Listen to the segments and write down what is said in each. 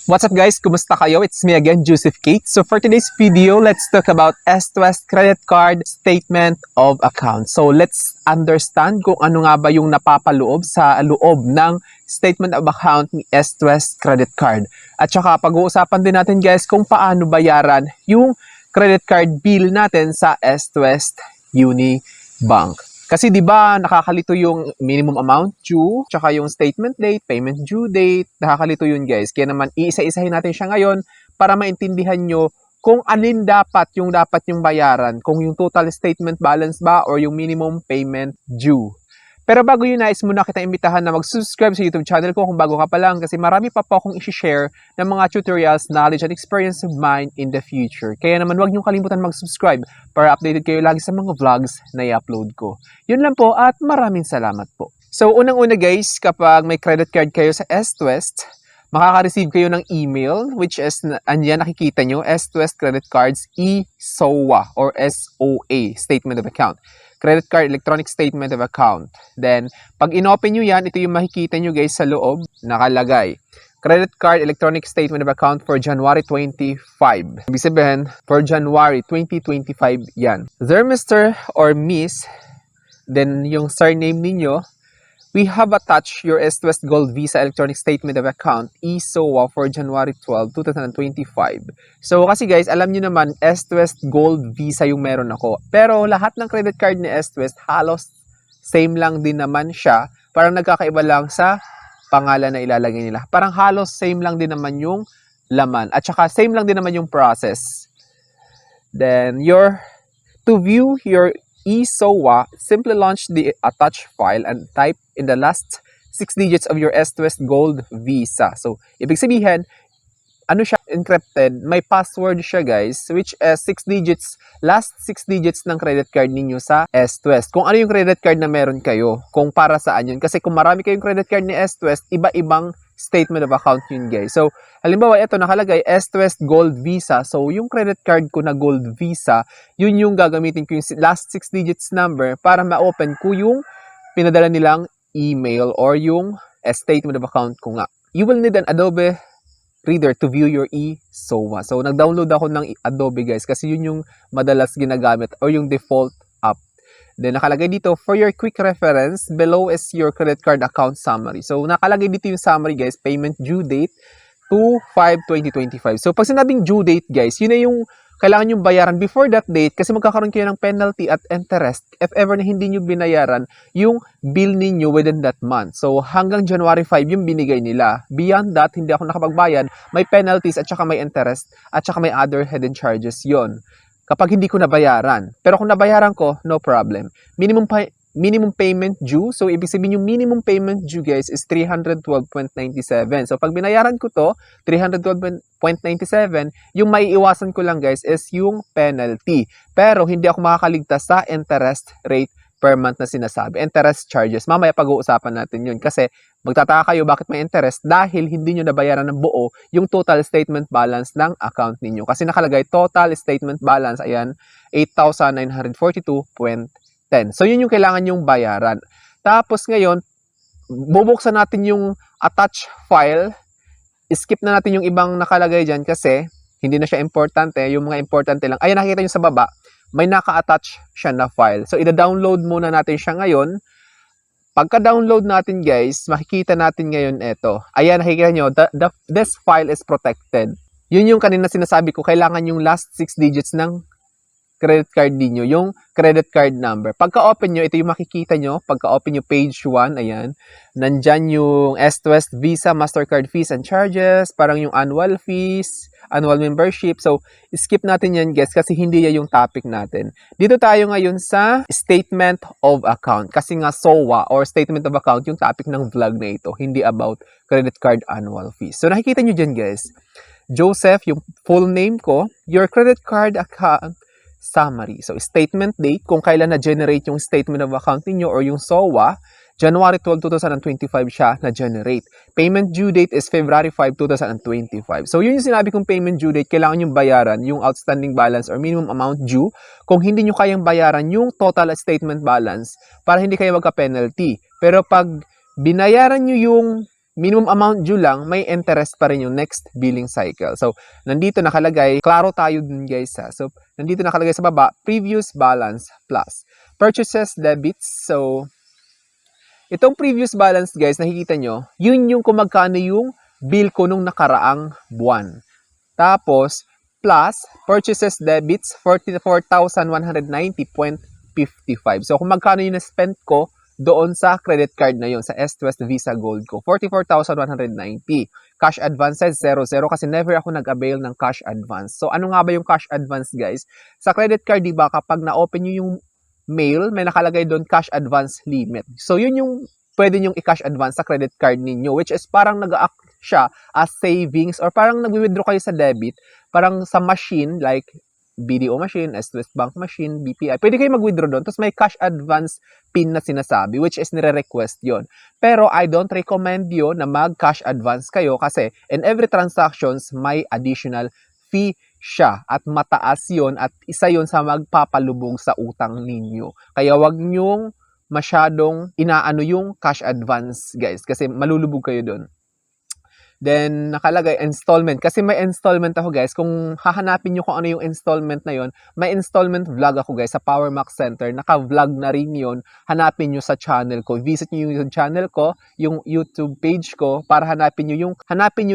What's up guys? Kumusta kayo? It's me again, Joseph Kate. So for today's video, let's talk about East-West Credit Card Statement of Account. So let's understand kung ano nga ba yung napapaloob sa loob ng Statement of Account ni East-West Credit Card. At saka pag-uusapan din natin guys kung paano bayaran yung credit card bill natin sa East-West Unibank. Kasi 'di ba nakakalito yung minimum amount due, tsaka yung statement date, payment due date, nakakalito yun guys. Kaya naman iisa-isahin natin siya ngayon para maintindihan nyo kung alin dapat yung bayaran, kung yung total statement balance ba or yung minimum payment due. Pero bago yun, nais muna kita imbitahan na mag-subscribe sa YouTube channel ko kung bago ka pa lang kasi marami pa po akong i-share ng mga tutorials, knowledge, and experience of mine in the future. Kaya naman huwag niyong kalimutan mag-subscribe para updated kayo lagi sa mga vlogs na i-upload ko. Yun lang po at maraming salamat po. So unang-una guys, kapag may credit card kayo sa East-West, makaka-receive kayo ng email which is, andyan nakikita nyo, East-West Credit Cards eSOA or SOA, Statement of Account. Credit Card Electronic Statement of Account. Then, pag in-open nyo yan, ito yung makikita nyo guys sa loob, nakalagay. Credit Card Electronic Statement of Account for January 25. Ibig sabihin, for January 2025 yan. There, Mr. or Miss, then yung surname ninyo, we have attached your East-West Gold Visa Electronic Statement of Account, eSOA, for January 12, 2025. So, kasi guys, alam nyo naman, East-West Gold Visa yung meron ako. Pero lahat ng credit card ni East-West, halos same lang din naman siya. Parang nagkakaiba lang sa pangalan na ilalagay nila. Parang halos same lang din naman yung laman. At saka same lang din naman yung process. Then, to view your eSOA, simply launch the attached file and type in the last 6 digits of your East-West Gold Visa. So, ibig sabihin, ano siya, encrypted, may password siya guys, which is 6 digits, last 6 digits ng credit card ninyo sa East-West. Kung ano yung credit card na meron kayo, kung para saan yun. Kasi kung marami kayong credit card ni East-West, iba-ibang statement of account yun guys. So, halimbawa, ito nakalagay, East-West Gold Visa. So, yung credit card ko na Gold Visa, yun yung gagamitin ko yung last 6 digits number para ma-open ko yung pinadala nilang email or yung statement of account ko nga. You will need an Adobe Reader to view your eSOA. So, nag-download ako ng Adobe guys kasi yun yung madalas ginagamit or yung default app. Then, nakalagay dito, for your quick reference, below is your credit card account summary. So, nakalagay dito yung summary guys, payment due date, 2/5/2025. So, pag sinabing due date guys, yun na yung kailangan yung bayaran before that date kasi magkakaroon kayo ng penalty at interest if ever na hindi nyo binayaran yung bill ninyo within that month. So, hanggang January 5 yung binigay nila. Beyond that, hindi ako nakapagbayad, may penalties at saka may interest at saka may other hidden charges yon kapag hindi ko nabayaran. Pero kung nabayaran ko, no problem. Minimum payment due. So, ibig sabihin yung minimum payment due, guys, is 312.97. So, pag binayaran ko to, 312.97, yung maiiwasan ko lang, guys, is yung penalty. Pero, hindi ako makakaligtas sa interest rate per month na sinasabi. Interest charges. Mamaya pag-uusapan natin yun. Kasi, magtataka kayo bakit may interest dahil hindi nyo nabayaran ng buo yung total statement balance ng account ninyo. Kasi nakalagay, total statement balance, ayan, 8,942.10. So, yun yung kailangan yung bayaran. Tapos ngayon, bubuksan natin yung attach file. Skip na natin yung ibang nakalagay dyan kasi hindi na siya importante. Yung mga importante lang. Ayan, nakikita nyo sa baba, may naka-attach siya na file. So, ida-download muna natin siya ngayon. Pagka-download natin, guys, makikita natin ngayon ito. Ayan, nakikita nyo, this file is protected. Yun yung kanina sinasabi ko, kailangan yung last 6 digits ng credit card niyo, yung credit card number. Pagka-open nyo, ito yung makikita nyo. Pagka-open nyo page 1, ayan, nandyan yung East-West Visa, Mastercard fees and charges, parang yung annual fees, annual membership. So, skip natin yan, guys, kasi hindi yan yung topic natin. Dito tayo ngayon sa Statement of Account. Kasi nga SOA or Statement of Account, yung topic ng vlog na ito, hindi about credit card annual fees. So, nakikita nyo dyan, guys. Joseph, yung full name ko, your credit card account summary. So, statement date, kung kailan na-generate yung statement of account niyo or yung SOA, January 12, 2025 siya na-generate. Payment due date is February 5, 2025. So, yun yung sinabi kong payment due date, kailangan yung bayaran yung outstanding balance or minimum amount due. Kung hindi nyo kayang bayaran yung total statement balance para hindi kayo magka-penalty. Pero pag binayaran nyo yung minimum amount due lang, may interest pa rin yung next billing cycle. So, nandito nakalagay, klaro tayo dun guys ha. So, nandito nakalagay sa baba, previous balance plus purchases debits. So, itong previous balance guys, nakikita nyo, yun yung kung magkano yung bill ko nung nakaraang buwan. Tapos, plus purchases debits, 44,190.55. So, kung magkano yung na-spend ko doon sa credit card na yun, sa S2S Visa Gold ko, 44,190. Cash advances, 0 kasi never ako nag-avail ng cash advance. So, ano nga ba yung cash advance, guys? Sa credit card, di ba, kapag na-open nyo yung mail, may nakalagay doon cash advance limit. So, yun yung pwede nyong i-cash advance sa credit card ninyo, which is parang nag-act siya as savings or parang nag-withdraw kayo sa debit, parang sa machine, like BDO machine, S2S Bank machine, BPI. Pwede kayo mag-withdraw doon. Tapos may cash advance PIN na sinasabi, which is nire-request yon. Pero I don't recommend yun na mag-cash advance kayo kasi in every transactions, may additional fee siya at mataas yon at isa yon sa magpapalubog sa utang ninyo. Kaya wag nyong masyadong inaano yung cash advance, guys, kasi malulubog kayo doon. Then, nakalagay installment. Kasi may installment ako, guys. Kung hahanapin nyo kung ano yung installment na yon, may installment vlog ako, guys, sa Power Max Center. Naka-vlog na rin yon. Hanapin nyo sa channel ko. Visit nyo yung channel ko, yung YouTube page ko, para hanapin nyo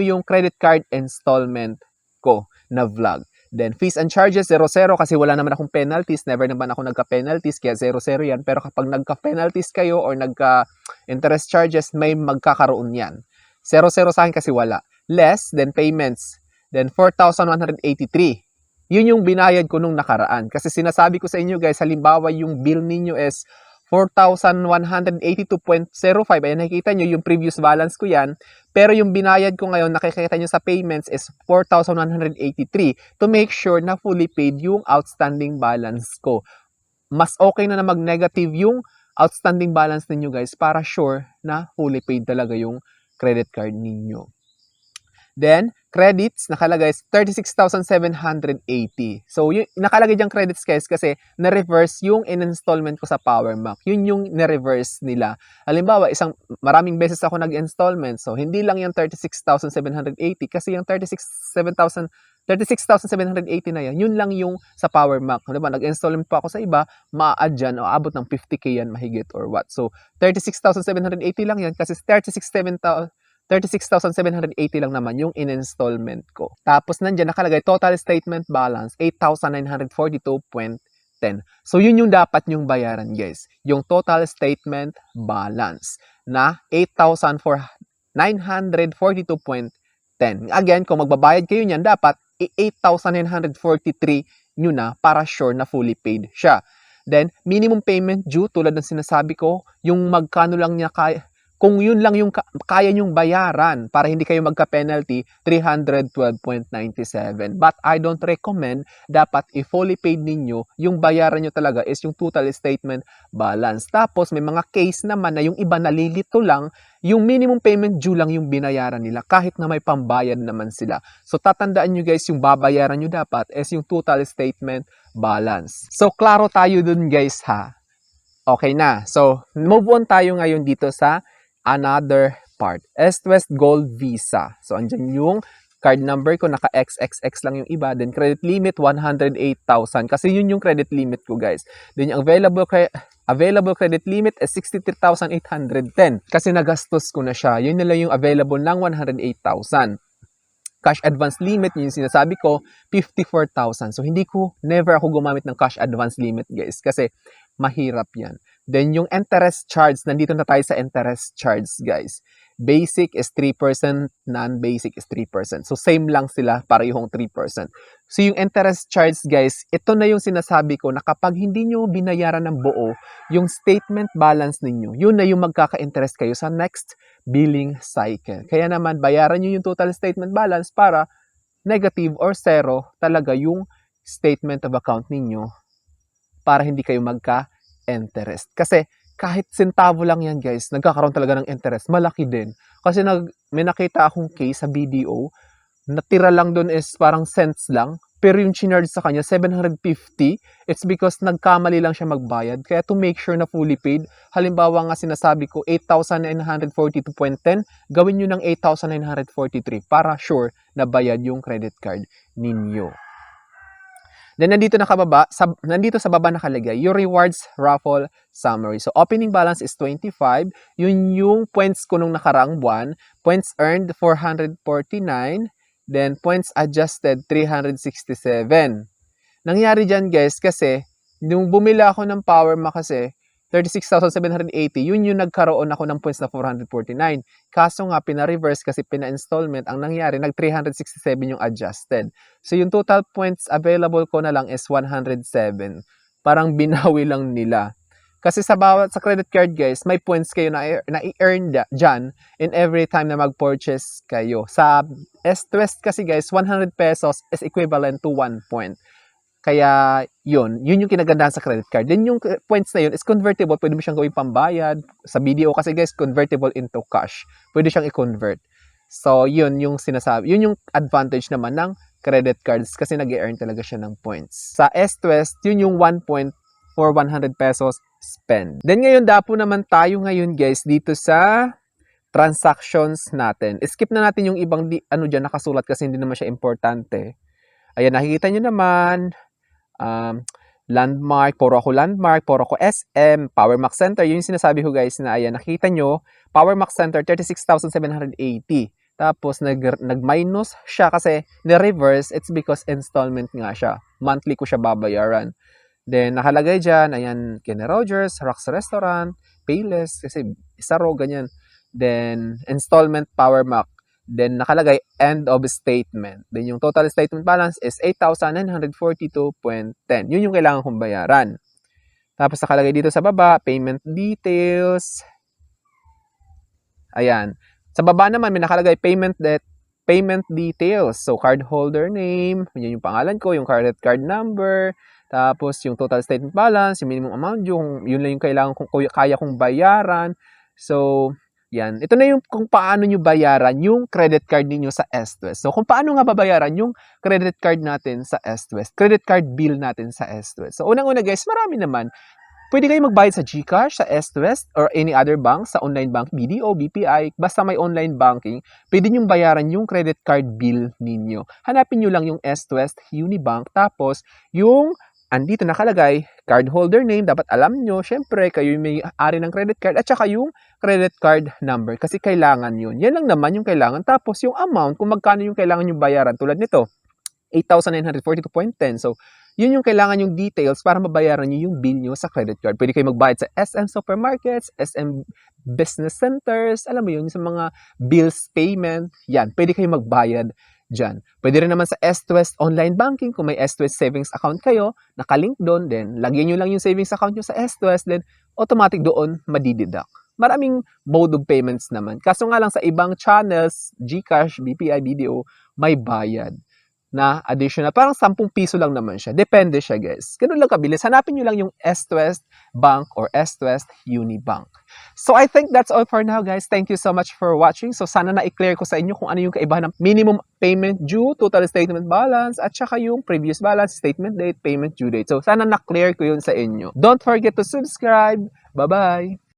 yung credit card installment ko na vlog. Then, fees and charges, 0 kasi wala naman akong penalties. Never naman ako nagka-penalties, kaya 0 yan. Pero kapag nagka-penalties kayo or nagka-interest charges, may magkakaroon yan. 0 sa akin kasi wala. Less, then payments. Then 4,183. Yun yung binayad ko nung nakaraan. Kasi sinasabi ko sa inyo guys, halimbawa yung bill ninyo is 4,182.05. Ayan, nakikita nyo yung previous balance ko yan. Pero yung binayad ko ngayon, nakikita nyo sa payments is 4,183 to make sure na fully paid yung outstanding balance ko. Mas okay na mag-negative yung outstanding balance ninyo guys para sure na fully paid talaga yung credit card ninyo. Then, credits, nakalagay 36,780. So, yung nakalagay diyang credits guys kasi na-reverse yung in-installment ko sa Power Mac. Yun yung na-reverse nila. Halimbawa, maraming beses ako nag-installment. So, hindi lang yung 36,780 kasi yung 36,780 na yan, yun lang yung sa Power Mac. Diba? Nag-installment pa ako sa iba, ma-add dyan o abot ng 50k yan mahigit or what. So, 36,780 lang yan kasi 36,780 lang naman yung in-installment ko. Tapos nandyan nakalagay total statement balance 8,942.10. So, yun yung dapat nyong bayaran guys. Yung total statement balance na 8,942.10. Again, kung magbabayad kayo niyan, dapat 8,943 nyo na para sure na fully paid siya. Then, minimum payment due, tulad ng sinasabi ko, yung magkano lang niya kaya, kung yun lang yung kaya nyong bayaran para hindi kayo magka-penalty, 312.97. But I don't recommend, dapat i-fully paid ninyo, yung bayaran nyo talaga is yung total statement balance. Tapos may mga case naman na yung iba nalilito lang, yung minimum payment due lang yung binayaran nila kahit na may pambayad naman sila. So tatandaan nyo guys, yung babayaran nyo dapat is yung total statement balance. So klaro tayo dun guys ha. Okay na. So move on tayo ngayon dito sa another part. S2S Gold Visa. So, andyan yung card number ko, naka-XXX lang yung iba. Then, credit limit, 108,000. Kasi yun yung credit limit ko, guys. Then, yung available credit limit is 63,810. Kasi nagastos ko na siya. Yun nila yung available ng 108,000. Cash advance limit, yung sinasabi ko, 54,000. So, never ako gumamit ng cash advance limit, guys. Kasi, mahirap yan. Then, yung interest charge, nandito na tayo sa interest charge, guys. Basic is 3%, non-basic is 3%. So, same lang sila, parehong 3%. So, yung interest charge, guys, ito na yung sinasabi ko na kapag hindi nyo binayaran ng buo, yung statement balance ninyo, yun na yung magkaka-interest kayo sa next billing cycle. Kaya naman, bayaran nyo yung total statement balance para negative or zero talaga yung statement of account ninyo para hindi kayo magka-interest. Kasi kahit sentavo lang yan guys, nagkakaroon talaga ng interest. Malaki din. Kasi may nakita akong case sa BDO, natira lang doon is parang cents lang. pero yung chinarge sa kanya 750, it's because nagkamali lang siya magbayad. Kaya to make sure na fully paid, halimbawa nga sinasabi ko 8,942.10, gawin nyo ng 8,943 para sure na bayad yung credit card ninyo. Then nandito sa baba nakalagay yung rewards raffle summary. So opening balance is 25. Yun yung points ko nung nakaraang buwan. Points earned 449. Then points adjusted 367. Nangyari dyan guys kasi nung bumili ako ng Power Mac kasi 36,780, yun yung nagkaroon ako ng points na 449. Kaso nga, pina-reverse kasi pina-installment. Ang nangyari, nag-367 yung adjusted. So, yung total points available ko na lang is 107. Parang binawi lang nila. Kasi sa credit card, guys, may points kayo na i-earn dyan in every time na mag-purchase kayo. Sa S2S kasi, guys, 100 pesos is equivalent to 1 point. Kaya, yun yung kinagandahan sa credit card. Then, yung points na yun is convertible. Pwede mo siyang gawing pambayad. Sa BDO kasi, guys, convertible into cash. Pwede siyang i-convert. So, yun yung sinasabi. Yun yung advantage naman ng credit cards kasi nag-earn talaga siya ng points. Sa S2S, yun yung 1 point for 100 pesos spend. Then, ngayon, dapo naman tayo ngayon, guys, dito sa transactions natin. Skip na natin yung ibang dyan nakasulat kasi hindi naman siya importante. Ayan, nakikita nyo naman. Landmark, puro ako Landmark, puro ako SM, Power Mac Center, yun yung sinasabi ko guys na ayan, nakita nyo, Power Mac Center 36,780. Tapos nag-minus siya kasi ni-reverse, it's because installment nga siya. Monthly ko siya babayaran. Then nakalagay dyan, ayan, Kenny Rogers, Rox Restaurant, Payless, kasi isa ro, ganyan. Then installment Power Mac. Then, nakalagay, end of statement. Then, yung total statement balance is 8,942.10. Yun yung kailangan kong bayaran. Tapos, nakalagay dito sa baba, payment details. Ayan. Sa baba naman, may nakalagay payment details. So, card holder name, yun yung pangalan ko, yung credit card number, tapos yung total statement balance, yung minimum amount, yun lang yung kailangan kaya kong bayaran. So, yan. Ito na yung kung paano nyo bayaran yung credit card ninyo sa S2S. So, kung paano nga babayaran yung credit card natin sa S2S, credit card bill natin sa S2S. So, unang-una guys, marami naman. Pwede kayo magbayad sa GCash, sa S2S, or any other bank, sa online bank, BDO, BPI, basta may online banking, pwede nyo bayaran yung credit card bill ninyo. Hanapin nyo lang yung S2S Unibank, tapos yung andito nakalagay, card holder name, dapat alam nyo, syempre, kayo yung may-ari ng credit card, at saka yung credit card number, kasi kailangan yun. Yan lang naman yung kailangan. Tapos yung amount, kung magkano yung kailangan yung bayaran, tulad nito, 8,942.10. So, yun yung kailangan yung details para mabayaran nyo yung bill nyo sa credit card. Pwede kayo magbayad sa SM Supermarkets, SM Business Centers, alam mo yun, sa mga bills payment, yan, pwede kayo magbayad dyan. Pwede rin naman sa S2S online banking, kung may S2S savings account kayo, nakalink doon, then lagyan nyo lang yung savings account nyo sa S2S, then automatic doon madideduct. Maraming mode of payments naman. Kaso nga lang sa ibang channels, GCash, BPI, BDO, may bayad na additional. Parang 10 piso lang naman siya. Depende siya, guys. Ganun lang kabilis. Hanapin nyo lang yung S2S Bank or S2S Unibank. So, I think that's all for now, guys. Thank you so much for watching. So, sana na-clear ko sa inyo kung ano yung kaibahan ng minimum payment due, total statement balance, at saka yung previous balance, statement date, payment due date. So, sana na-clear ko yun sa inyo. Don't forget to subscribe. Bye-bye!